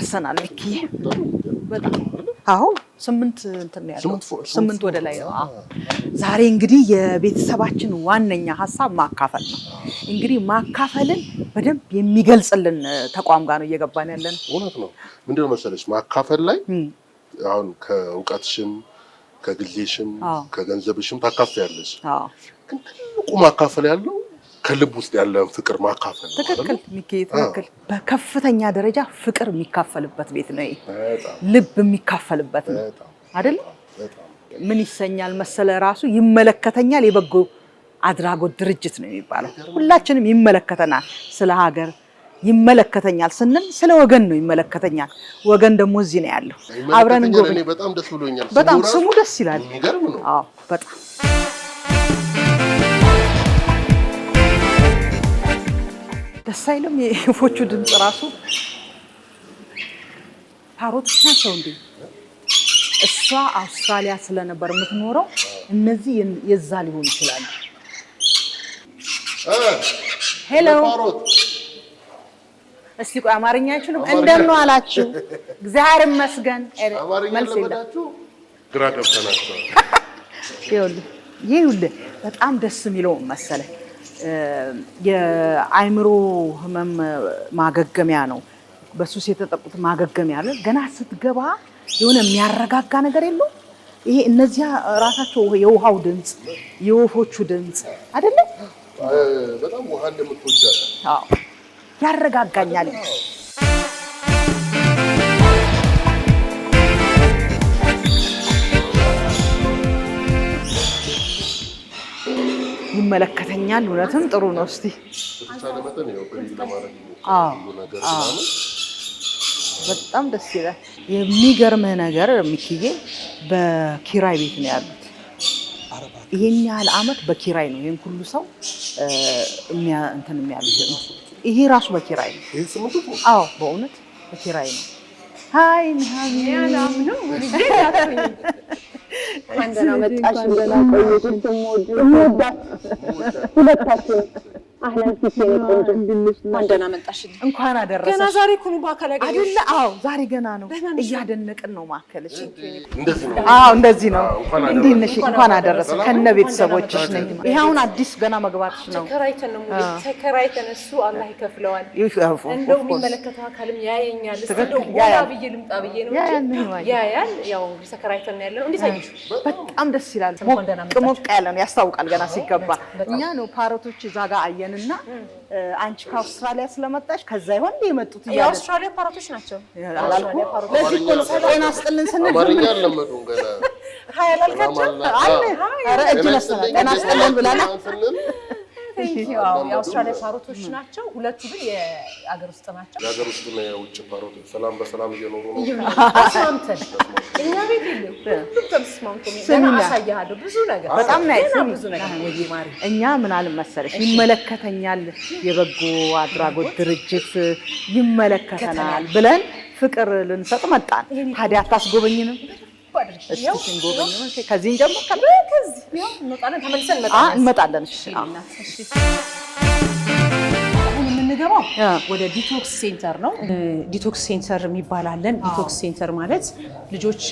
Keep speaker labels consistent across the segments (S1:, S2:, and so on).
S1: ደርሰናል ሚኪ በጣም አዎ 8 እንትን ያለው 8 ወደ ላይ ነው ዛሬ እንግዲህ የቤተሰባችን ዋነኛ ሐሳብ ማካፈል ነው እንግዲህ ማካፈልን በደንብ የሚገልጽልን ተቋም ጋር ነው እየገባን ያለን
S2: እውነት ነው ምንድነው መሰለሽ ማካፈል ላይ አሁን ከውቀትሽም ከግሌሽም ከገንዘብሽም ታካፍያለሽ ግን ትልቁ ማካፈል ያለው ከልብ ውስጥ ያለው ፍቅር ማካፈል ነው
S1: ትክክል ሚኪ ትክክል በከፍተኛ ደረጃ ፍቅር የሚካፈልበት ቤት ነው ልብ የሚካፈልበት ነው አይደል ምን ይሰኛል መሰለ ራሱ ይመለከተኛል የበጎ አድራጎት ድርጅት ነው የሚባለው ሁላችንም ይመለከተናል ስለ ሀገር ይመለከተኛል ስንል ስለ ወገን ነው ይመለከተኛል ወገን ደግሞ እዚህ ነው ያለው አብረን እንጎብኝ
S2: እኔ በጣም ደስ ብሎኛል
S1: በጣም ስሙ ደስ ይላል
S2: የሚገርም ነው
S1: አዎ በጣም ደስ አይልም የወፎቹ ድምጽ ራሱ ፓሮቶች ናቸው እንዴ እሷ አውስትራሊያ ስለነበር የምትኖረው እነዚህ የዛ ሊሆን ይችላል ሄሎ እስቲ ቆይ አማርኛ አይችልም እንደምን አላችሁ እግዚአብሔር ይመስገን መልስ ይላችሁ
S2: ግራ ገብተናቸው
S1: ይኸውልህ በጣም ደስ የሚለው መሰለ የአይምሮ ህመም ማገገሚያ ነው በሱስ የተጠቁት ማገገሚያ አለ ገና ስትገባ የሆነ የሚያረጋጋ ነገር የለው ይሄ እነዚያ ራሳቸው የውሃው ድምጽ የወፎቹ ድምጽ አይደለ
S2: በጣም ውሃ እንደምትወጃለ
S1: አዎ ያረጋጋኛል ይመለከተኛል እውነትም ጥሩ ነው እስቲ
S2: ተቻለመተን ነው ብሪጅ ለማድረግ ነገር ስለሆነ
S1: በጣም ደስ ይላል የሚገርምህ ነገር ሚኪዬ በኪራይ ቤት ነው ያሉት ይሄን ያህል አመት በኪራይ ነው ይሄን ሁሉ ሰው እንትን የሚያሉት ይሄ ራሱ በኪራይ ነው
S2: ይሄ ስምንቱ
S1: አዎ በእውነት በኪራይ ነው ሃይ ናም ነው
S3: አንደና መጣሽ እንደና ቆይቶ ተሞድ ሁለታችን አህላን ሲሰኝ ቆንጆ እንድንሽ አንደና መጣሽ
S1: እንኳን አደረሰሽ
S3: ገና ዛሬ ኩኑ ባከለ
S1: አይደለ አዎ ዛሬ ገና ነው እያደነቅን ነው ማከለሽ
S2: እንደዚህ ነው
S1: አዎ እንደዚህ ነው እንዴት እንኳን አደረሰ ከነ ቤተሰቦችሽ ነኝ ይሄ አሁን አዲስ ገና መግባትሽ ነው
S3: ተከራይተን ነው ሙሉ ተከራይተን እሱ አላህ ይከፍለዋል እንደው የሚመለከተው አካልም ያየኛል እንደው ወላ ብዬ ልምጣ ብዬ ነው ያያል ያው ተከራይተን ያለው እንዴት አይሽ
S1: በጣም ደስ ይላል ሞቅ ያለ ነው ያስታውቃል ገና ሲገባ እኛ ነው ፓሮቶች እዛ ጋር አየንና አንቺ ከአውስትራሊያ ስለመጣሽ ከዛ ይሆን የመጡት ይያለ
S3: የአውስትራሊያ ፓሮቶች ናቸው
S1: ለዚህ እኮ ጤና ይስጥልን ስንል
S2: አማርኛ አልለመዱም ገና
S1: ታያላልካቸው አለ ኧረ እጅ ነስተና ጤና ይስጥልን ብላና
S3: የአውስትራሊያ ፓሮቶች ናቸው ሁለቱ ግን የአገር ውስጥ ናቸው
S2: የአገር ውስጥ ነው የውጭ ፓሮቶች ሰላም በሰላም እየኖሩ ነው
S3: አስማምተን እኛ ቤት የለም ተስማምተን ነው አሳያለሁ ብዙ ነገር
S1: በጣም ናይስ
S3: ብዙ ነገር ወይ ማሪ
S1: እኛ ምን አለ መሰለሽ ይመለከተኛል የበጎ አድራጎት ድርጅት ይመለከተናል ብለን ፍቅር ልንሰጥ መጣን ታዲያ አታስጎበኝንም እስቲ እንጎበኝ ከዚህ ጀምሮ
S3: ከዚህ ነው እንወጣለን ተመልሰን
S1: እንመጣለን እሺ
S3: አሁን የምንገባው ወደ ዲቶክስ ሴንተር ነው ዲቶክስ ሴንተር የሚባላለን ዲቶክስ ሴንተር ማለት ልጆች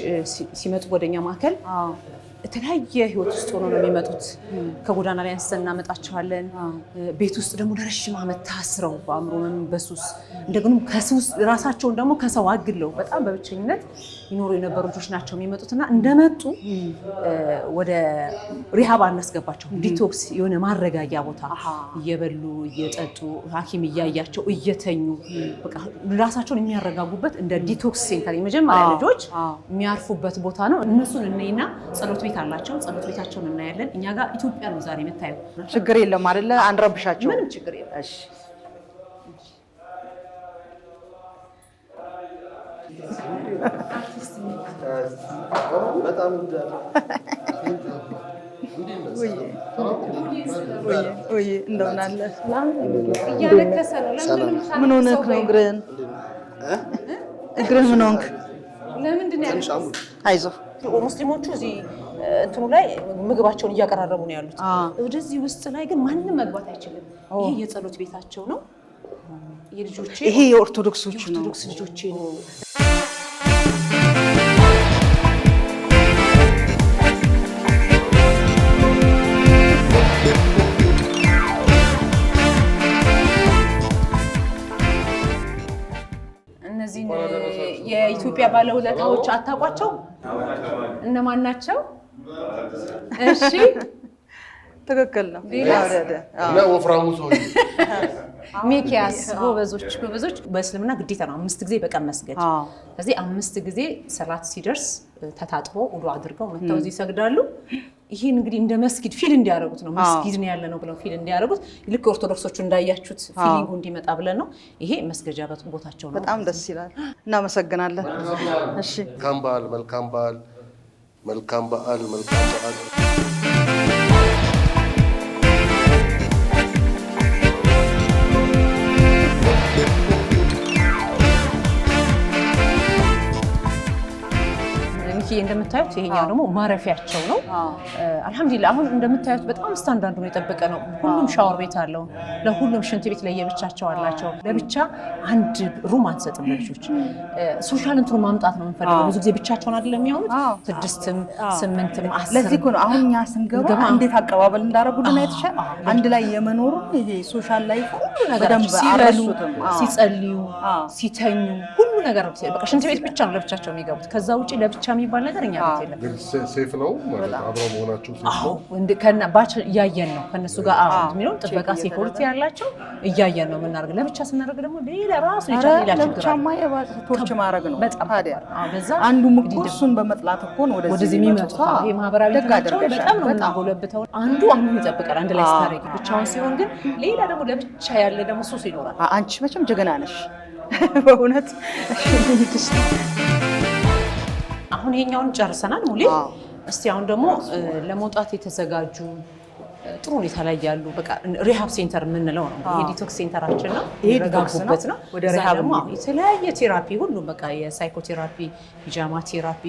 S3: ሲመጡ ወደኛ ማከል የተለያየ ህይወት ውስጥ ሆኖ ነው የሚመጡት ከጎዳና ላይ አንስተን እናመጣቸዋለን ቤት ውስጥ ደግሞ ለረጅም ዓመት ታስረው በአእምሮ በሱስ እንደገና ከሱስ ራሳቸውን ደግሞ ከሰው አግለው በጣም በብቸኝነት ይኖሩ የነበሩ ልጆች ናቸው የሚመጡትና እንደመጡ ወደ ሪሃብ አናስገባቸው ዲቶክስ የሆነ ማረጋጊያ ቦታ እየበሉ እየጠጡ ሐኪም እያያቸው እየተኙ በቃ ራሳቸውን የሚያረጋጉበት እንደ ዲቶክስ ሴንተር የመጀመሪያ ልጆች የሚያርፉበት ቦታ ነው እነሱን እነይና ጸሎት ቤት አላቸው ጸሎት ቤታቸውን እናያለን እኛ ጋር ኢትዮጵያ ነው ዛሬ የምታየው
S1: ችግር የለም አይደለ አንረብሻቸው
S3: ምንም ችግር የለም
S1: እሺ
S2: በጣም
S1: ወይ እንደምን አለ
S3: እያለከሰ ነው
S1: ምን ሆነህ ነው እግርህን ምን ሆንክ
S3: ለምንድን ነው ያለው
S1: አይዞህ
S3: ሙስሊሞቹ እዚህ እንትኑ ላይ ምግባቸውን እያቀራረቡ ነው ያሉት ወደዚህ ውስጥ ላይ ግን ማንንም መግባት አይችልም ይሄ የጸሎት ቤታቸው ነው የልጆቼ
S1: ይሄ የኦርቶዶክሶች ነው።
S3: የኦርቶዶክስ ልጆቼ ነው። እነዚህ የኢትዮጵያ ባለውለታዎች አታውቋቸው? እነማን ናቸው? እሺ
S1: ትክክል ነው።
S2: እና ወፍራሙ ሰው
S3: ሚኪያስ ጎበዞች በእስልምና ግዴታ ነው 5 ጊዜ በቀን መስገድ። ስለዚህ 5 ጊዜ ሰላት ሲደርስ ተታጥቦ ውዱ አድርገው መተው እዚህ ይሰግዳሉ። ይሄን እንግዲህ እንደ መስጊድ ፊል እንዲያደርጉት ነው መስጊድ ነው ያለ ነው ብለው ፊል እንዲያደርጉት ልክ ኦርቶዶክሶቹ እንዳያችሁት ፊሊንጉ እንዲመጣ ብለን ነው። ይሄ መስገጃ ቦታቸው ነው።
S1: በጣም ደስ ይላል። እናመሰግናለን። እሺ
S2: መልካም በዓል።
S3: እንደምታዩት ይሄኛው ደግሞ ማረፊያቸው ነው። አልহামዱሊላህ አሁን እንደምታዩት በጣም ስታንዳርዱን የጠበቀ ነው። ሁሉም ሻወር ቤት አለው። ለሁሉም ሽንት ቤት ለየብቻቸው አላቸው። ለብቻ አንድ ሩም አንሰጥም ለልጆች። ሶሻል እንትኑ ማምጣት ነው የምንፈልገው። ብዙ ጊዜ ብቻቸውን አይደለም የሚሆኑት 6ም 8ም 10
S1: ለዚህ እኮ ነው አሁን እኛ ስንገባ እንዴት አቀባበል እንዳደረጉልን አይተሻል። አንድ ላይ የመኖሩ ይሄ ሶሻል ላይፍ ሁሉ ነገር ሲጸልዩ ሲተኙ ሁሉ ነገር በቃ ሽንት ቤት ብቻ ነው ለብቻቸው የሚገቡት። ከዛ ውጪ ለብቻ የሚባል ነገር እኛ ቤት የለም።
S2: ግን ሴፍ ነው ማለት አብረው መሆናቸው ሴፍ ነው።
S3: ከና ባች እያየን ነው ከነሱ ጋር የሚለው ጥበቃ ሴኩሪቲ ያላቸው እያየን ነው የምናደርገው። ለብቻ ስናደርግ ደግሞ ሌላ ራሱ ይቻላል ችግር
S1: ለብቻማ የባቶች ማድረግ ነው። ታዲያ አንዱም እኮ እሱን በመጥላት እኮ ነው ወደዚህ የሚመጡት።
S3: ይሄ ማህበራዊ ተግባራቸው በጣም ነው እናጎለብተው። አንዱ ይጠብቃል አንድ ላይ ስታረጊ። ብቻውን ሲሆን ግን ሌላ ደግሞ ለብቻ ያለ ደግሞ ሱስ ይኖራል።
S1: አንቺ መቼም ጀግና ነሽ በእውነት።
S3: አሁን ይሄኛውን ጨርሰናል ሙሌ። እስቲ አሁን ደግሞ ለመውጣት የተዘጋጁ ጥሩ ሁኔታ ላይ ያሉ በቃ ሪሃብ ሴንተር የምንለው ነው። የዲቶክስ ሴንተራችን ነው። ይረጋጉበት ነው። ወደ ሪሃብ ደግሞ የተለያየ ቴራፒ ሁሉ በቃ የሳይኮቴራፒ፣ ፒጃማ ቴራፒ፣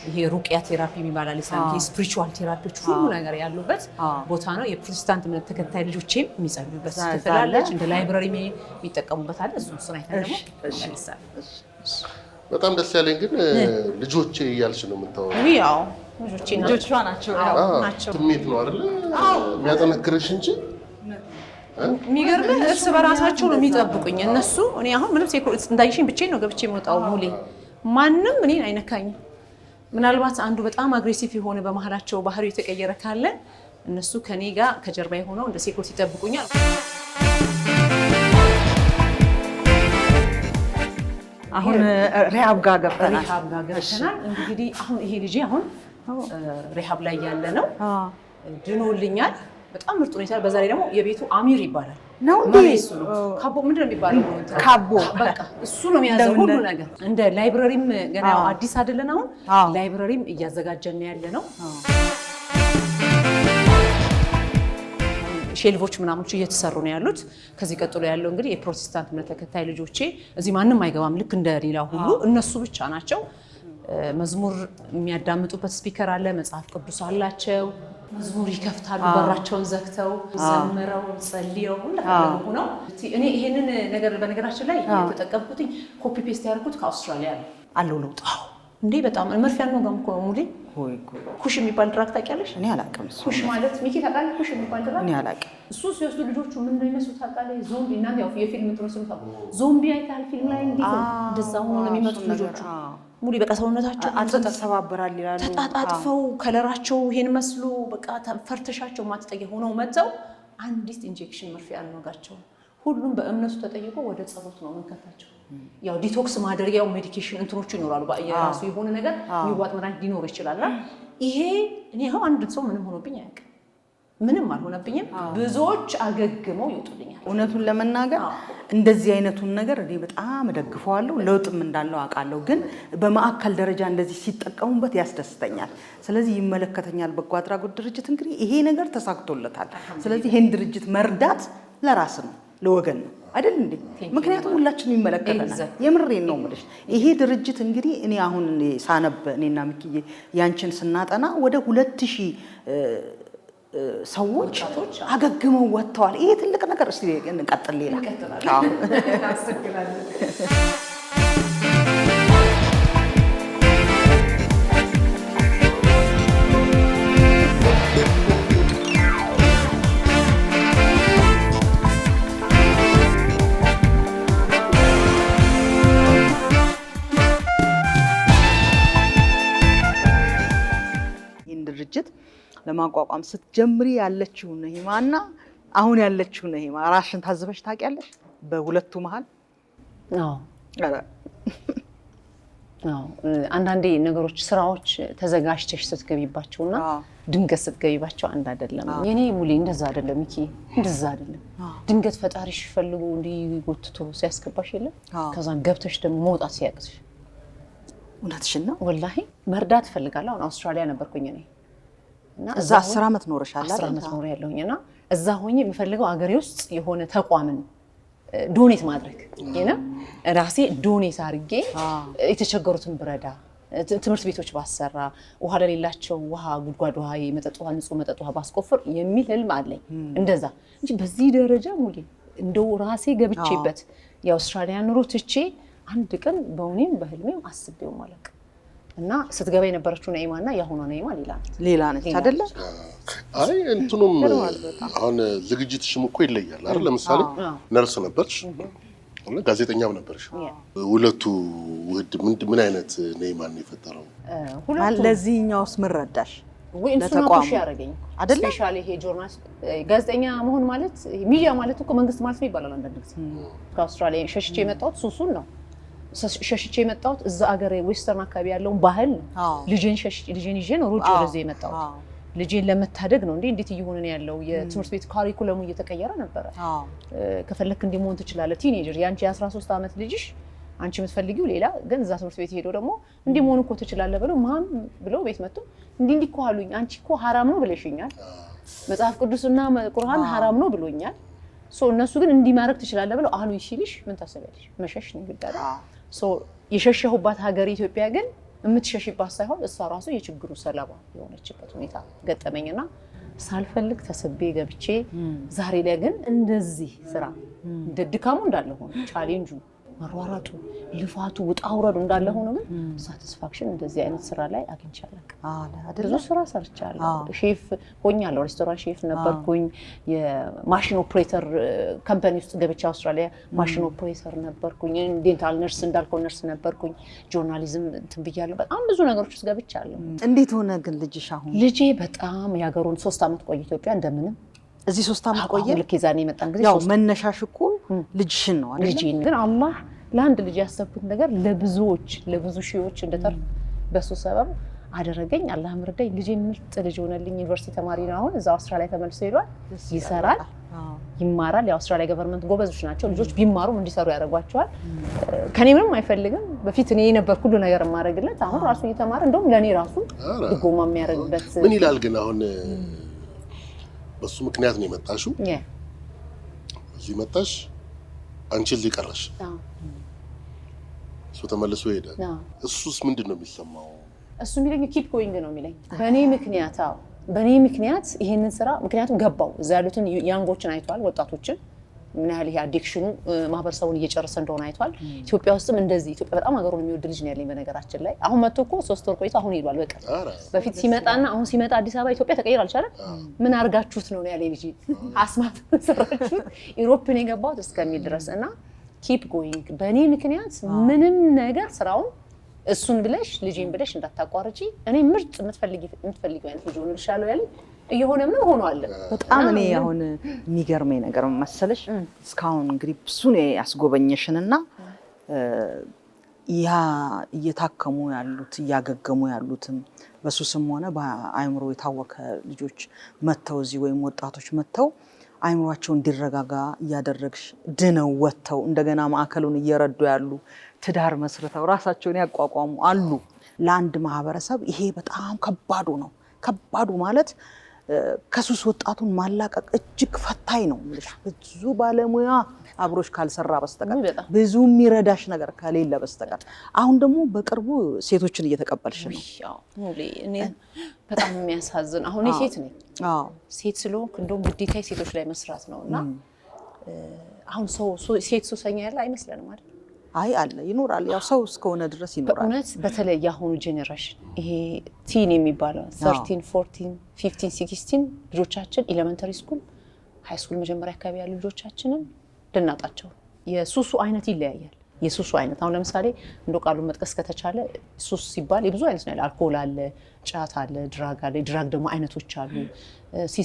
S3: ይሄ ሩቅያ ቴራፒ የሚባላል ይሄ ስፒሪቹዋል ቴራፒዎች ሁሉ ነገር ያሉበት ቦታ ነው። የፕሮቴስታንት እምነት ተከታይ ልጆችም የሚጸልዩበት ክፍል አለች። እንደ ላይብረሪ የሚጠቀሙበት አለ። እሱን አይተን ደግሞ
S2: በጣም ደስ ያለኝ ግን ልጆቼ እያልሽ ነው የምታወራው።
S3: ያው ልጆቿ ናቸው
S2: ስሜት ነው አይደል የሚያጠነክርሽ እንጂ
S3: የሚገርምህ እርስ በራሳቸው ነው የሚጠብቁኝ እነሱ። እኔ አሁን ምንም ሴኩሪቲ እንዳይሽኝ ብቻዬን ነው ገብቼ የምወጣው ሙሌ። ማንም እኔን አይነካኝም። ምናልባት አንዱ በጣም አግሬሲቭ የሆነ በመሀላቸው ባህሪው የተቀየረ ካለ እነሱ ከኔ ጋር ከጀርባ ሆነው እንደ ሴኩሪቲ ይጠብቁኛል።
S1: አሁን ሪሃብ ጋር ገብተናል።
S3: እንግዲህ አሁን ይሄ ልጅ አሁን ሪሃብ ላይ ያለ ነው። ድኖልኛል። በጣም ምርጥ ሁኔታ። በዛ ላይ ደግሞ የቤቱ አሚር ይባላል
S1: ነው እንዴ?
S3: ካቦ ምንድን ነው የሚባለው?
S1: ካቦ
S3: በቃ እሱ ነው የሚያዘው ሁሉ ነገር። እንደ ላይብረሪም ገና አዲስ አይደለን። አሁን ላይብረሪም እያዘጋጀን ያለ ነው። ሼልፎች ምናምኖች እየተሰሩ ነው ያሉት። ከዚህ ቀጥሎ ያለው እንግዲህ የፕሮቴስታንት እምነት ተከታይ ልጆቼ እዚህ ማንም አይገባም። ልክ እንደ ሌላ ሁሉ እነሱ ብቻ ናቸው። መዝሙር የሚያዳምጡበት ስፒከር አለ። መጽሐፍ ቅዱስ አላቸው። መዝሙር ይከፍታሉ በራቸውን ዘግተው ዘምረው ጸልየው እንደፈለጉ ነው። እኔ ይሄንን ነገር በነገራችን ላይ የተጠቀምኩት ኮፒ ፔስት ያደርኩት ከአውስትራሊያ ነው።
S1: አለው ለውጥ
S3: እንዴ በጣም መርፌ ነው ጋር እኮ ሙሌ። ኩሽ የሚባል ድራግ ታውቂያለሽ?
S1: እኔ አላውቅም።
S3: ኩሽ ማለት ሚኪ ታውቃለህ? ኩሽ የሚባል ድራግ
S1: እኔ አላውቅም።
S3: እሱ ሲወስዱ ልጆቹ ምን እንደሚመስሉ ታውቃለህ? ዞምቢ እና ያው የፊልም እንትኑ ዞምቢ አይታል ፊልም ላይ እንዴት እንደዛ ሆኖ ነው የሚመጡት ልጆቹ። ሙሌ በቃ ሰውነታቸው
S1: አጥንት ተሰባበራል ይላሉ።
S3: ተጣጣጥፈው ከለራቸው ይሄን መስሎ በቃ ፈርተሻቸው ማትጠየ ሆነው መተው አንዲት ኢንጀክሽን መርፌ ያልነጋቸው። ሁሉም በእምነቱ ተጠይቆ ወደ ጸሎት ነው የምንከታቸው። ያው ዲቶክስ ማድረጊያው ሜዲኬሽን እንትኖቹ ይኖራሉ። የራሱ የሆነ ነገር የሚዋጥ መድኃኒት ሊኖር ይችላል። ይሄ እኔ አሁን አንድ ሰው ምንም ሆኖብኝ አያውቅም። ምንም አልሆነብኝም። ብዙዎች አገግመው ይወጡልኛል።
S1: እውነቱን ለመናገር እንደዚህ አይነቱን ነገር እኔ በጣም እደግፈዋለሁ። ለውጥም እንዳለው አውቃለሁ። ግን በማዕከል ደረጃ እንደዚህ ሲጠቀሙበት ያስደስተኛል። ስለዚህ ይመለከተኛል በጎ አድራጎት ድርጅት እንግዲህ ይሄ ነገር ተሳክቶለታል። ስለዚህ ይሄን ድርጅት መርዳት ለራስ ነው ለወገን ነው አይደል እንዴ? ምክንያቱም ሁላችንም ይመለከተናል። የምሬን ነው የምልሽ። ይሄ ድርጅት እንግዲህ እኔ አሁን ሳነብ እኔና ሚኪዬ ያንቺን ስናጠና ወደ 2000 ሰዎች አገግመው ወጥተዋል። ይሄ ትልቅ ነገር። እስቲ እንቀጥል። ሌላ ይህን ድርጅት ለማቋቋም ስትጀምሪ ያለችው ነሂማና አሁን ያለችው ነሂማ ራስሽን ታዝበሽ ታውቂያለሽ? በሁለቱ መሀል?
S3: አንዳንዴ ነገሮች ስራዎች ተዘጋጅተሽ ስትገቢባቸውና ድንገት ስትገቢባቸው አንድ አይደለም። የኔ ሙሌ እንደዛ አይደለም። ሚኪ እንደዛ አይደለም። ድንገት ፈጣሪሽ ፈልጎ እንዲጎትቶ ሲያስገባሽ የለም ከዛን ገብተሽ ደግሞ መውጣት ሲያቅትሽ።
S1: እውነትሽን ነው።
S3: ወላሂ መርዳት እፈልጋለሁ። አሁን አውስትራሊያ ነበርኩኝ እኔ እና
S1: እዛ 10 ዓመት ኖርሻል አይደል?
S3: 10 ዓመት ኖር ያለሁኝና እዛ ሆኜ የምፈልገው አገሬ ውስጥ የሆነ ተቋምን ዶኔት ማድረግ የነ ራሴ ዶኔት አድርጌ የተቸገሩትን ብረዳ፣ ትምህርት ቤቶች ባሰራ፣ ውሃ ለሌላቸው ውሃ ጉድጓድ ውሃ የመጠጥ ውሃ ንጹህ መጠጥ ውሃ ባስቆፍር የሚል ህልም አለኝ። እንደዛ እንጂ በዚህ ደረጃ ሙሌ እንደው ራሴ ገብቼበት የአውስትራሊያ ኑሮ ትቼ አንድ ቀን በእውኔም በህልሜም አስቤው ማለት እና ስትገባ የነበረችው ነይማና ያሁኗ ነይማ ሌላ ነች አይደለ?
S2: አይ እንትኑም አሁን ዝግጅትሽም እኮ ይለያል አይደል? ለምሳሌ ነርስ ነበርሽ እና ጋዜጠኛም ነበርሽ። ሁለቱ ውህድ ምን አይነት ነይማን ነው የፈጠረው?
S1: ለዚህኛውስ ምን ረዳሽ?
S3: ወይ እንሱናቱ ያረጋኝ አይደለ? ስፔሻሊ ይሄ ጆርናሊስት ጋዜጠኛ መሆን ማለት ሚዲያ ማለት እኮ መንግስት ማለት ነው ይባላል። አንዳንድ ጊዜ ከአውስትራሊያ ሸሽቼ የመጣሁት ሱሱን ነው ሸሽቼ የመጣሁት እዛ አገሬ ዌስተርን አካባቢ ያለውን ባህል ልጄን ይዤ ነው ሩጭ ወደዚህ የመጣሁት። ልጄን ለመታደግ ነው። እንዴት እየሆነ ነው ያለው? የትምህርት ቤት ካሪኩለሙ እየተቀየረ ነበረ። ከፈለክ እንዲሞን ትችላለህ። ቲኔጀር ያንቺ የ13 ዓመት ልጅሽ አንቺ የምትፈልጊው ሌላ፣ ግን እዛ ትምህርት ቤት ሄዶ ደግሞ እንዲሞን እኮ ትችላለህ ብለው ማም ብለው ቤት መጥቶ እንዲህ እኮ አሉኝ። አንቺ እኮ ሐራም ነው ብለሽኛል፣ መጽሐፍ ቅዱስና ቁርአን ሐራም ነው ብሎኛል። እነሱ ግን እንዲህ ማድረግ ትችላለህ ብለው አሉኝ ሲልሽ ምን ታሰቢያለሽ? መሸሽ ነው ይገዳል። የሸሸሁባት ሀገር ኢትዮጵያ ግን የምትሸሽባት ሳይሆን እሷ ራሱ የችግሩ ሰለባ የሆነችበት ሁኔታ ገጠመኝና ሳልፈልግ ተሰቤ ገብቼ ዛሬ ላይ ግን እንደዚህ ስራ ድካሙ እንዳለ ሆኖ ቻሌንጁ መሯሯጡ ልፋቱ ውጣ ውረዱ እንዳለ ሆኖ ግን ሳቲስፋክሽን እንደዚህ አይነት ስራ ላይ አግኝቻለሁ። ብዙ ስራ ሰርቻለሁ። ሼፍ ሆኛለሁ። ሬስቶራንት ሼፍ ነበርኩኝ። የማሽን ኦፕሬተር ካምፓኒ ውስጥ ገብቼ አውስትራሊያ ማሽን ኦፕሬተር ነበርኩኝ። ዴንታል ነርስ እንዳልከው ነርስ ነበርኩኝ። ጆርናሊዝም እንትን ብያለሁ። በጣም ብዙ ነገሮች ውስጥ ገብቻለሁ።
S1: እንዴት ሆነ ግን ልጅሽ? አሁን
S3: ልጄ በጣም ያገሩን 3 ዓመት ቆይ ኢትዮጵያ እንደምንም
S1: እዚህ 3 ዓመት ቆየ።
S3: ልክ የዛኔ የመጣን ጊዜ
S1: ያው መነሻሽ እኮ ልጅሽን ነው አይደል?
S3: ልጄን ግን አላህ ለአንድ ልጅ ያሰብኩት ነገር ለብዙ ሺዎች እንደተርፍ በሱ ሰበብ አደረገኝ። አላህ ምርዳኝ። ልጄ ምርጥ ልጅ ሆነልኝ። ዩኒቨርሲቲ ተማሪ ነው። አሁን እዛ አውስትራሊያ ተመልሶ ሄዷል። ይሰራል፣ ይማራል። የአውስትራሊያ ገቨርንመንት ጎበዞች ናቸው። ልጆች ቢማሩም እንዲሰሩ ያደርጓቸዋል። ከኔ ምንም አይፈልግም። በፊት እኔ የነበርኩ ሁሉ ነገር የማደርግለት አሁን ራሱ እየተማረ እንደውም ለእኔ ራሱ ድጎማ የሚያደርግበት
S2: ምን ይላል ግን አሁን በሱ ምክንያት ነው የመጣሽው። እዚህ መጣሽ፣ አንቺ እዚህ ቀረሽ፣ እሱ ተመልሶ ሄደ። እሱስ ምንድን ነው የሚሰማው?
S3: እሱ የሚለኝ ኪፕ ጎይንግ ነው የሚለኝ። በእኔ ምክንያት ይሄንን ስራ ምክንያቱም ገባው። እዛ ያሉትን ያንጎችን አይቷል፣ ወጣቶችን ምን ያህል ይሄ አዲክሽኑ ማህበረሰቡን እየጨረሰ እንደሆነ አይቷል። ኢትዮጵያ ውስጥም እንደዚህ ኢትዮጵያ በጣም ሀገሩን የሚወድ ልጅ ነው ያለኝ በነገራችን ላይ። አሁን መጥቶ እኮ 3 ወር ቆይቶ አሁን ሄዷል። በቃ በፊት ሲመጣና አሁን ሲመጣ አዲስ አበባ ኢትዮጵያ ተቀይር አልቻለም። ምን አርጋችሁት ነው ያለኝ ልጅ አስማት ሰራችሁት ኢሮፕን የገባሁት እስከሚል ድረስ እና ኪፕ ጎይንግ በእኔ ምክንያት ምንም ነገር ስራውን እሱን ብለሽ ልጄን ብለሽ እንዳታቋርጪ እኔ ምርጥ የምትፈልጊው አይነት ልጅ ሆንልሻለሁ ያለኝ እየሆነም ነው ሆኗል።
S1: በጣም እኔ አሁን የሚገርመኝ ነገር መሰለሽ እስካሁን እንግዲህ ብዙ ነው ያስጎበኘሽንና ያ እየታከሙ ያሉት እያገገሙ ያሉትም በሱስም ሆነ በአእምሮ የታወከ ልጆች መተው እዚህ ወይም ወጣቶች መተው አእምሯቸው እንዲረጋጋ እያደረግሽ ድነው ወጥተው እንደገና ማዕከሉን እየረዱ ያሉ ትዳር መስርተው ራሳቸውን ያቋቋሙ አሉ። ለአንድ ማህበረሰብ ይሄ በጣም ከባዱ ነው። ከባዱ ማለት ከሱስ ወጣቱን ማላቀቅ እጅግ ፈታኝ ነው። ብዙ ባለሙያ አብሮሽ ካልሰራ በስተቀር ብዙ የሚረዳሽ ነገር ከሌለ በስተቀር አሁን ደግሞ በቅርቡ ሴቶችን እየተቀበልሽ ነው።
S3: እኔ በጣም የሚያሳዝን አሁን ሴት ነኝ። ሴት ስለሆንኩ እንደውም ግዴታዬ ሴቶች ላይ መስራት ነውና አሁን ሴት ሱሰኛ ያለ አይመስለንም አይደል?
S1: አይ አለ ይኖራል። ያው ሰው እስከሆነ ድረስ ይኖራል።
S3: በእውነት በተለይ የአሁኑ ጄኔሬሽን ይሄ ቲን የሚባለው 13 14 15 16 ልጆቻችን ኤሌመንተሪ ስኩል ሃይ ስኩል መጀመሪያ አካባቢ ያሉ ልጆቻችንን ልናጣቸው። የሱሱ አይነት ይለያያል። የሱሱ አይነት አሁን ለምሳሌ እንደው ቃሉን መጥቀስ ከተቻለ ሱስ ሲባል የብዙ አይነት ነው። አልኮል አለ፣ ጫት አለ፣ ድራግ አለ። ድራግ ደግሞ አይነቶች አሉ።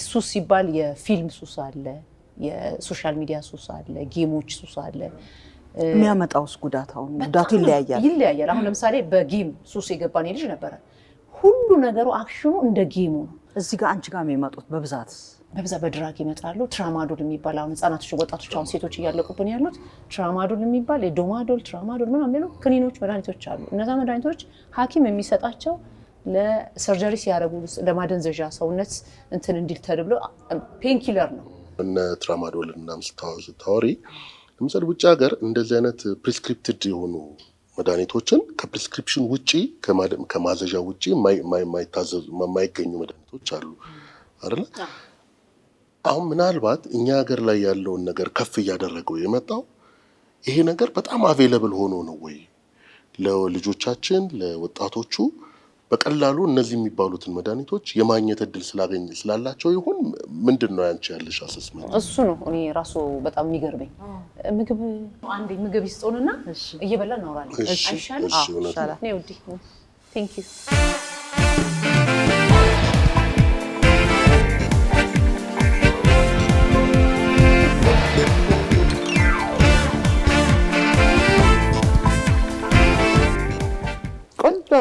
S3: ሱስ ሲባል የፊልም ሱስ አለ፣ የሶሻል ሚዲያ ሱስ አለ፣ ጌሞች ሱስ አለ።
S1: የሚያመጣውስ ጉዳት አሁን ጉዳቱ ይለያያል።
S3: አሁን ለምሳሌ በጌም ሱስ የገባን ልጅ ነበረ። ሁሉ ነገሩ አክሽኑ እንደ ጌሙ ነው።
S1: እዚህ ጋር አንቺ ጋር የሚመጡት በብዛት
S3: በድራግ ይመጣሉ። ትራማዶል የሚባል አሁን ህጻናቶች፣ ወጣቶች አሁን ሴቶች እያለቁብን ያሉት ትራማዶል የሚባል የዶማዶል ትራማዶል ምናምን ነው ክኒኖች፣ መድኃኒቶች አሉ። እነዛ መድኃኒቶች ሐኪም የሚሰጣቸው ለሰርጀሪ ሲያደርጉ ለማደንዘዣ ሰውነት እንትን እንዲል ተብሎ ፔንኪለር ነው።
S2: እነ ትራማዶል እና ስታወሪ ለምሳሌ ውጭ ሀገር እንደዚህ አይነት ፕሪስክሪፕትድ የሆኑ መድኃኒቶችን ከፕሪስክሪፕሽን ውጪ ከማዘዣ ውጪ የማይታዘዙ የማይገኙ መድኃኒቶች አሉ አይደል? አሁን ምናልባት እኛ ሀገር ላይ ያለውን ነገር ከፍ እያደረገው የመጣው ይሄ ነገር በጣም አቬለብል ሆኖ ነው ወይ ለልጆቻችን ለወጣቶቹ በቀላሉ እነዚህ የሚባሉትን መድኃኒቶች የማግኘት እድል ስላላቸው ይሁን ምንድነው ያንቺ ያለሽ አሰስመንት?
S3: እሱ ነው እኔ ራሱ በጣም የሚገርመኝ። ምግብ ይስጡንና እየበላን እናወራለን። አይሻልም?
S1: ይሻላል።
S3: ነው ዲ ቴንክ ዩ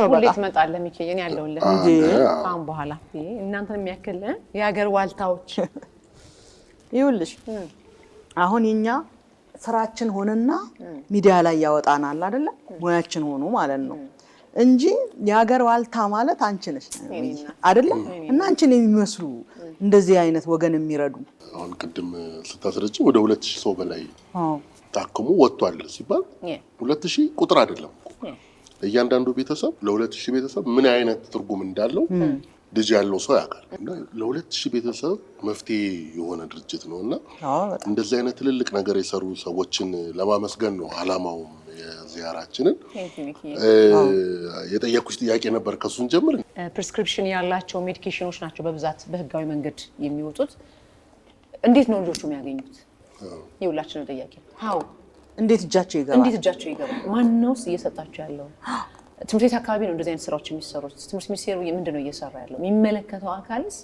S3: ሁሌ ትመጣለህ ሚኪዬ፣ እኔ ያለሁልህ አሁን በኋላ እናንተን የሚያክል የሀገር ዋልታዎች
S1: ይኸውልሽ። አሁን የኛ ስራችን ሆነና ሚዲያ ላይ ያወጣናል አይደለ? ሙያችን ሆኖ ማለት ነው እንጂ የሀገር ዋልታ ማለት አንቺ ነሽ አይደለ? እና አንቺን የሚመስሉ እንደዚህ አይነት ወገን የሚረዱ
S2: አሁን ቅድም ስታስረጂ ወደ 2000 ሰው በላይ ታክሙ ወጥቷል ሲባል 2000 ቁጥር አይደለም። እያንዳንዱ ቤተሰብ ለ2000 ቤተሰብ ምን አይነት ትርጉም እንዳለው ልጅ ያለው ሰው ያውቃል። እና ለ2000 ቤተሰብ መፍትሄ የሆነ ድርጅት ነውና እንደዚህ አይነት ትልልቅ ነገር የሰሩ ሰዎችን ለማመስገን ነው አላማው የዚያራችንን። የጠየቁሽ ጥያቄ ነበር፣ ከሱን ጀምር።
S3: ፕሪስክሪፕሽን ያላቸው ሜዲኬሽኖች ናቸው በብዛት በህጋዊ መንገድ የሚወጡት። እንዴት ነው ልጆቹ የሚያገኙት? የሁላችንም ጥያቄ ነው።
S1: እንዴት እጃቸው
S3: ይገባል? ማነውስ እየሰጣቸው ያለው? ትምህርት ቤት አካባቢ ነው እንደዚህ አይነት ስራዎች የሚሰሩት። ትምህርት ሚኒስቴሩ ምንድን ነው እየሰራ ያለው? የሚመለከተው አካልስ?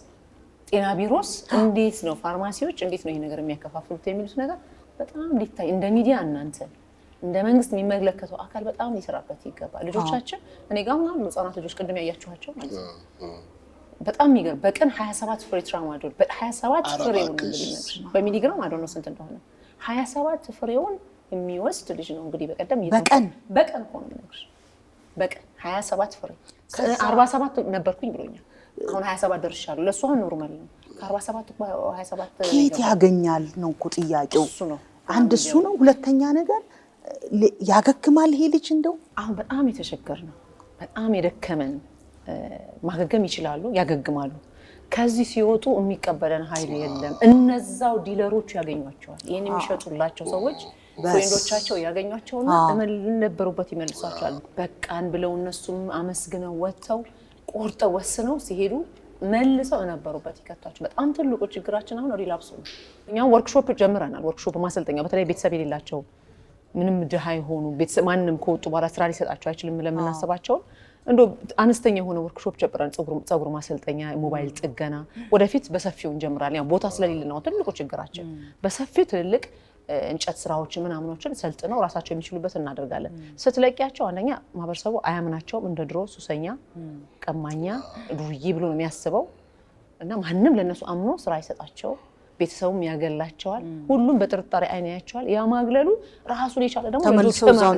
S3: ጤና ቢሮስ እንዴት ነው? ፋርማሲዎች እንዴት ነው ይሄ ነገር የሚያከፋፍሉት? የሚሉት ነገር በጣም ሊታይ እንደ ሚዲያ እናንተ እንደ መንግስት የሚመለከተው አካል በጣም ሊሰራበት ይገባል። ልጆቻችን እኔ ጋር ምናምን ህጻናት ልጆች ቅድም ያያችኋቸው ማለት ነው በጣም የሚገርም በቀን 27 ፍሬ ትራማዶል በ27 ፍሬውን በሚሊግራም አዶኖ ስንት እንደሆነ 27 ፍሬውን የሚወስድ ልጅ ነው እንግዲህ በቀን ሆኖ ነገር በቀን 27 ፍሬ 47 ነበርኩኝ ብሎኛል። አሁን 27 ደርሻለሁ። ለሱ አሁን ኖርማል ነው። ከ47 27
S1: ከየት ያገኛል ነው እኮ ጥያቄው። አንድ እሱ ነው። ሁለተኛ ነገር ያገግማል ይሄ ልጅ እንደው
S3: አሁን በጣም የተቸገር ነው። በጣም የደከመን ማገገም ይችላሉ፣ ያገግማሉ። ከዚህ ሲወጡ የሚቀበለን ኃይል የለም። እነዛው ዲለሮች ያገኟቸዋል። ይሄን የሚሸጡላቸው ሰዎች ፍሬንዶቻቸው ያገኟቸውና ነበሩበት ይመልሷቸዋል። በቃን ብለው እነሱም አመስግነው ወጥተው ቆርጠው ወስነው ሲሄዱ መልሰው ነበሩበት ይከታቸው። በጣም ትልቁ ችግራችን አሁን ሪላፕስ ነው። እኛም ወርክሾፕ ጀምረናል። ወርክሾፕ ማሰልጠኛ በተለይ ቤተሰብ የሌላቸው ምንም ድሃ የሆኑ ቤተሰብ ማንንም ከወጡ በኋላ ስራ ሊሰጣቸው አይችልም ለምናስባቸውን እንዶ አነስተኛ የሆነ ወርክሾፕ ጀምረን ፀጉር ማሰልጠኛ፣ ሞባይል ጥገና ወደፊት በሰፊው እንጀምራለን። ያው ቦታ ስለሌለ ነው ትልቁ ችግራችን። በሰፊው ትልልቅ እንጨት ስራዎችን ምናምኖችን ሰልጥነው ራሳቸው የሚችሉበት እናደርጋለን። ስትለቂያቸው አንደኛ ማህበረሰቡ አያምናቸውም። እንደ ድሮ ሱሰኛ፣ ቀማኛ፣ ዱርዬ ብሎ ነው የሚያስበው እና ማንም ለነሱ አምኖ ስራ አይሰጣቸው። ቤተሰቡም ያገላቸዋል። ሁሉም በጥርጣሬ አይን ያያቸዋል። ያ ማግለሉ ራሱን የቻለ ደግሞ
S1: ተመልሰው እዛው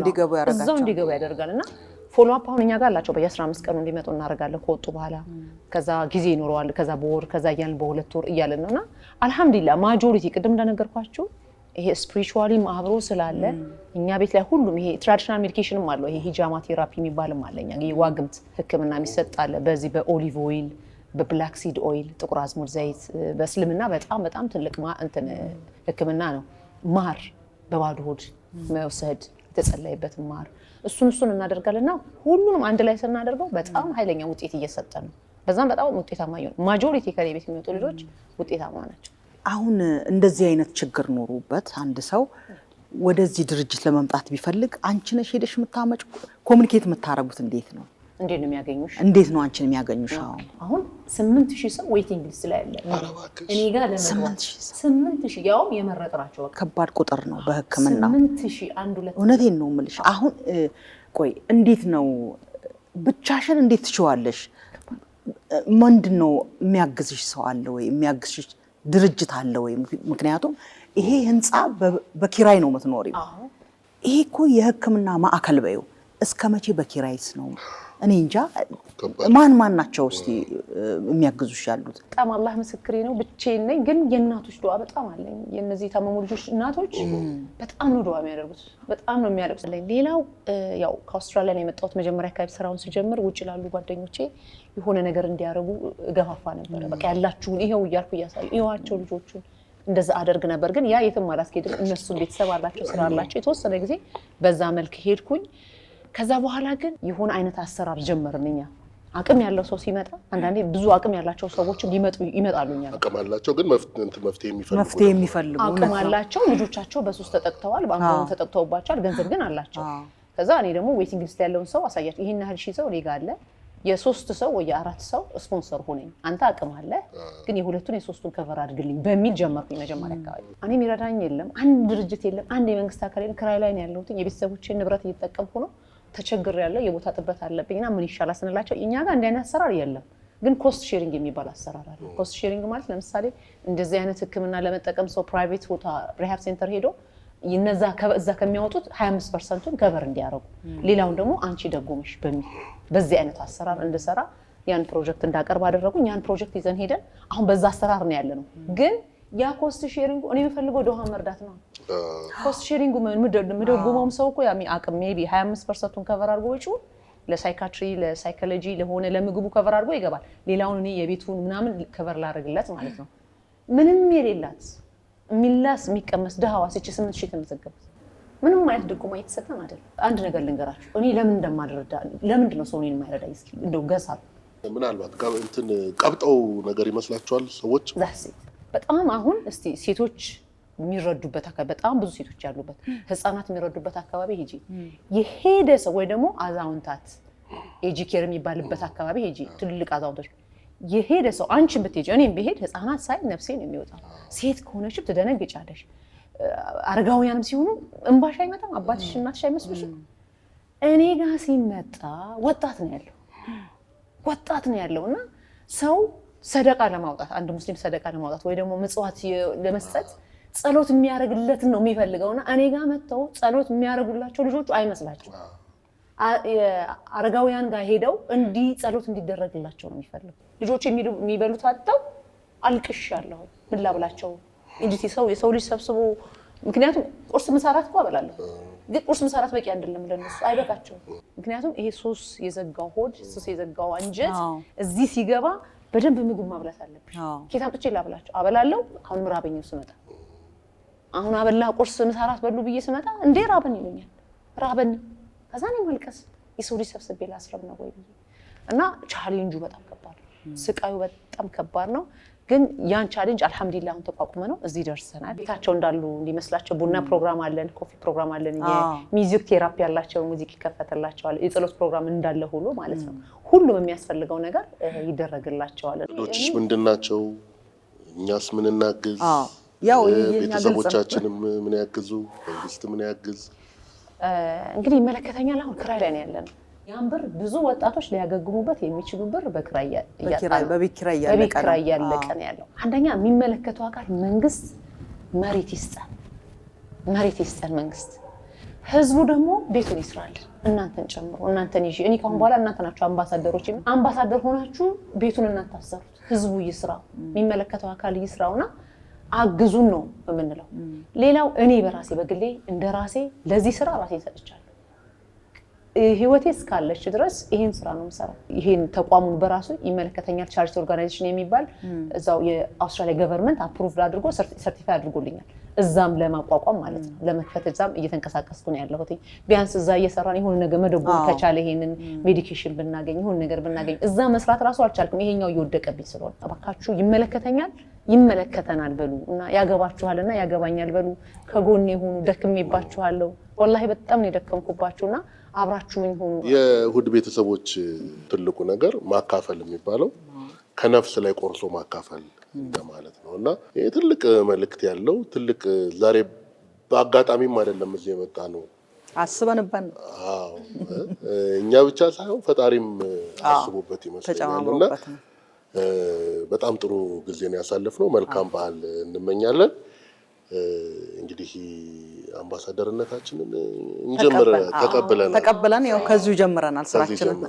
S1: እንዲገቡ
S3: ያደርጋልና ፎሎ አፕ አሁን እኛ ጋር አላቸው በየ15 ቀኑ እንዲመጡ እናደርጋለን ከወጡ በኋላ ከዛ ጊዜ ይኖረዋል ከዛ በወር ከዛ እያልን በሁለት ወር እያልን ነውና አልহামዱሊላህ ማጆሪቲ ቅድም እንደነገርኳችሁ ይሄ ስፒሪቹዋሊ አብሮ ስላለ እኛ ቤት ላይ ሁሉም ይሄ ትራዲሽናል ሜዲኬሽንም አለው ይሄ ሂጃማ ቴራፒ የሚባልም አለኛ የዋግምት ህክምና የሚሰጣለ በዚህ በኦሊቭ ኦይል በብላክ ሲድ ኦይል ጥቁር አዝሙድ ዘይት በእስልምና በጣም ትልቅ እንትን ህክምና ነው ማር በባዶ ሆድ መውሰድ የተጸለየበት ማር እሱን እናደርጋለና ሁሉንም አንድ ላይ ስናደርገው በጣም ኃይለኛ ውጤት እየሰጠ ነው በዛም በጣም ውጤታማ ይሆን ማጆሪቲ ከኔ ቤት የሚወጡ ልጆች ውጤታማ ናቸው
S1: አሁን እንደዚህ አይነት ችግር ኖሮበት አንድ ሰው ወደዚህ ድርጅት ለመምጣት ቢፈልግ አንቺ ነሽ ሄደሽ የምታመጭ ኮሙኒኬት የምታረጉት እንዴት ነው
S3: ነው የሚያገኙሽ
S1: እንዴት ነው አንቺን የሚያገኙሽ
S3: አሁን 8000 ሰው ዌቲንግ ሊስት ላይ አለ እኔ ጋር ለመግባት 8000 ያው የመረጥራቸው
S1: ከባድ ቁጥር ነው በህክምና
S3: 8000 አንድ ሁለት
S1: እውነቴን ነው የምልሽ አሁን ቆይ እንዴት ነው ብቻሽን እንዴት ትችዋለሽ ምንድነው የሚያግዝሽ ሰው አለ ወይ የሚያግዝሽ ድርጅት አለ ወይ ምክንያቱም ይሄ ህንጻ በኪራይ ነው የምትኖሪው ይሄ እኮ የህክምና ማዕከል በዩ እስከመቼ በኪራይስ ነው እኔ እንጃ ማን ናቸው እስቲ የሚያግዙሽ ያሉት
S3: በጣም አላህ ምስክሬ ነው ብቻዬን ነኝ ግን የእናቶች ዱዓ በጣም አለኝ የነዚህ ታመሙ ልጆች እናቶች በጣም ነው ዱዓ የሚያደርጉት በጣም ነው የሚያለቅሱት ሌላው ያው ከአውስትራሊያ ነው የመጣሁት መጀመሪያ አካባቢ ስራውን ሲጀምር ውጭ ላሉ ጓደኞቼ የሆነ ነገር እንዲያረጉ ገፋፋ ነበር በቃ ያላችሁን ይሄው እያልኩ እያሳዩ ይዋቸው ልጆቹን እንደዛ አደርግ ነበር ግን ያ የትም አላስኬድም እነሱ ቤተሰብ አላቸው ስራ አላቸው የተወሰነ ጊዜ በዛ መልክ ሄድኩኝ ከዛ በኋላ ግን የሆነ አይነት አሰራር ጀመርንኛ አቅም ያለው ሰው ሲመጣ አንዳንዴ ብዙ አቅም ያላቸው ሰዎች ይመጣሉኛ
S2: አቅም አላቸው ግን መፍትሄ የሚፈልጉ
S3: አቅም አላቸው ልጆቻቸው በሱስ ተጠቅተዋል ባንኮን ተጠቅተውባቸዋል ገንዘብ ግን አላቸው ከዛ እኔ ደግሞ ዌቲንግ ሊስት ያለውን ሰው አሳያቸው ይሄን ያህል ሺህ ሰው እኔ ጋር አለ የሶስት ሰው ወይ የአራት ሰው ስፖንሰር ሆነኝ አንተ አቅም አለ ግን የሁለቱን የሶስቱን ከቨር አድርግልኝ በሚል ጀመርኩኝ መጀመሪያ አካባቢ እኔ የሚረዳኝ የለም አንድ ድርጅት የለም አንድ የመንግስት አካል የለም ክራይ ላይ ነው ያለሁት የቤተሰቦቼን ንብረት እየተጠቀምኩ ነው ተቸግር ያለ የቦታ ጥበት አለብኝና ምን ይሻላል ስንላቸው እኛ ጋር እንደ አይነት አሰራር የለም ግን ኮስት ሼሪንግ የሚባል አሰራር አለ ኮስት ሼሪንግ ማለት ለምሳሌ እንደዚህ አይነት ህክምና ለመጠቀም ሰው ፕራይቬት ቦታ ሪሃብ ሴንተር ሄዶ እነዛ ከዛ ከሚያወጡት 25%ን ከቨር እንዲያረጉ ሌላውን ደግሞ አንቺ ደጎምሽ በሚል በዚህ አይነት አሰራር እንድሰራ ያን ፕሮጀክት እንዳቀርብ አደረጉኝ ያን ፕሮጀክት ይዘን ሄደን አሁን በዛ አሰራር ነው ያለነው ግን ያ ኮስት ሼሪንግ እኔ የምፈልገው ድሃ መርዳት ነው ኮስት ሼሪንግ ምደጎመውም ሰው እኮ ያሚ አቅም ሜቢ 25%ን ከቨር አድርጎ ወጪው ለሳይካትሪ ለሳይኮሎጂ ለሆነ ለምግቡ ከቨር አድርጎ ይገባል ሌላውን እኔ የቤቱን ምናምን ከቨር ላደርግለት ማለት ነው ምንም የሌላት ሚላስ የሚቀመስ ድሃዋ እቺ 8000 ተመዘገበች ምንም አይነት ድጎማ እየተሰጠን አይደል አንድ ነገር ልንገራችሁ እኔ ለምን እንደማደርዳ ለምንድን ነው ሰው እኔን የማይረዳኝ እስኪ እንደው ገሳል
S2: ምናልባት እንትን ቀብጠው ነገር ይመስላችኋል ሰዎች
S3: በጣም አሁን እስቲ ሴቶች የሚረዱበት አካባቢ በጣም ብዙ ሴቶች ያሉበት ህፃናት የሚረዱበት አካባቢ ሄጂ የሄደ ሰው ወይ ደግሞ አዛውንታት ኤጂ ኬር የሚባልበት አካባቢ ሄጂ ትልልቅ አዛውንቶች የሄደ ሰው አንቺን ብትሄጂ እኔም ብሄድ ህፃናት ሳይ ነፍሴ ነው የሚወጣው ሴት ከሆነች ትደነግጫለሽ አረጋውያንም ሲሆኑ እንባሽ አይመጣም አባትሽ እናትሽ አይመስልሽም እኔ ጋር ሲመጣ ወጣት ነው ያለውና ሰው ሰደቃ ለማውጣት አንድ ሙስሊም ሰደቃ ለማውጣት ወይ ደግሞ ምጽዋት ለመስጠት ጸሎት የሚያረግለት ነው የሚፈልገውና እኔ ጋር መተው ጸሎት የሚያረጉላቸው ልጆቹ አይመስላቸው አረጋውያን ጋር ሄደው እንዲ ጸሎት እንዲደረግላቸው ነው የሚፈልጉ ልጆቹ የሚበሉት አጥተው አልቅሻለሁ ምን ላብላቸው እንጂ የሰው ልጅ ሰብስቦ ምክንያቱም ቁርስ መሰራት እኮ አበላለሁ ግን ቁርስ መሰራት በቂ አይደለም ለነሱ አይበቃቸው ምክንያቱም ይሄ ሶስ የዘጋው ሆድ ሶስ የዘጋው አንጀት እዚህ ሲገባ በደንብ ምግብ ማብላት አለብሽ ኬት አምጥቼ ላብላቸው አበላለሁ አሁን ምራበኝው ስመጣ አሁን አበላ ቁርስ መሰራት በሉ ብዬ ስመጣ እንዴ ራበን ይሉኛል ራበን ከዛ ነው መልቀስ የሰው ልጅ ሰብስቤ ላስረብ ነው ወይ እና ቻሌንጁ በጣም ከባድ ነው ስቃዩ በጣም ከባድ ነው ግን ያን ቻሌንጅ አልহামዱሊላህ አሁን ተቋቁመ ነው እዚህ ደርሰናል ቤታቸው እንዳሉ እንዲመስላቸው ቡና ፕሮግራም አለን ኮፊ ፕሮግራም አለን የሚውዚክ ቴራፒ ያላቸው ሙዚክ ይከፈተላቸዋል የጸሎት ፕሮግራም እንዳለ ሁሉ ማለት ነው ሁሉም የሚያስፈልገው ነገር ይደረግላቸዋል
S2: ልጆችሽ ምንድናቸው እኛስ ምን እናግዝ
S1: ያው
S2: ቤተሰቦቻችንም ምን ያግዙ መንግስት ምን ያግዝ
S3: እንግዲህ ይመለከተኛል አሁን ክራይ ላይ ነው ያለነው ያን ብር ብዙ ወጣቶች ሊያገግሙበት የሚችሉ ብር በክራይ ያለቀ ነው ያለው አንደኛ የሚመለከተው አካል መንግስት መሬት ይስጠን መንግስት ህዝቡ ደግሞ ቤቱን ይስራል እናንተን ጨምሮ እናንተን ይዤ እኔ ካሁን በኋላ እናንተ ናችሁ አምባሳደሮች አምባሳደር ሆናችሁ ቤቱን እናንተ አሰሩት ህዝቡ ይስራው የሚመለከተው አካል ይስራውና አግዙን ነው የምንለው ሌላው እኔ በራሴ በግሌ እንደራሴ ለዚህ ስራ ራሴን ሰጥቻለሁ ህይወቴ እስካለች ድረስ ይሄን ስራ ነው የምሰራው ይሄን ተቋሙን በራሱ ይመለከተኛል ቻሪቲ ኦርጋናይዜሽን የሚባል እዛው የአውስትራሊያ ገቨርንመንት አፕሩቭድ አድርጎ ሰርቲፋይ አድርጎልኛል እዛም ለማቋቋም ማለት ነው ለመክፈት እዛም እየተንቀሳቀስኩ ነው ያለሁት ቢያንስ እዛ እየሰራን ይሁን ነገር መደጎም ከቻለ ይሄንን ሜዲኬሽን ብናገኝ ይሁን ነገር ብናገኝ እዛ መስራት ራሱ አልቻልኩም ይሄኛው እየወደቀብኝ ስለሆነ አባካችሁ ይመለከተናል በሉ እና ያገባችኋልና ያገባኛል በሉ ከጎኔ ሆኑ ደክሜባችኋለሁ ወላሂ በጣም ነው ደከምኩባችሁና አብራችሁኝ ሆኑ
S2: የሁድ ቤተሰቦች ትልቁ ነገር ማካፈል የሚባለው ከነፍስ ላይ ቆርሶ ማካፈል እንደማለት ነውና ይሄ ትልቅ መልእክት ያለው ትልቅ ዛሬ በአጋጣሚም አይደለም እዚህ የመጣ ነው
S1: አስበንበት
S2: አዎ እኛ ብቻ ሳይሆን ፈጣሪም አስቦበት ይመስላልና በጣም ጥሩ ጊዜ ነው ያሳለፍነው መልካም በዓል እንመኛለን እንግዲህ አምባሳደርነታችንን እንጀምር ተቀበለን
S1: ያው ከዚሁ ጀምረናል ስራችንን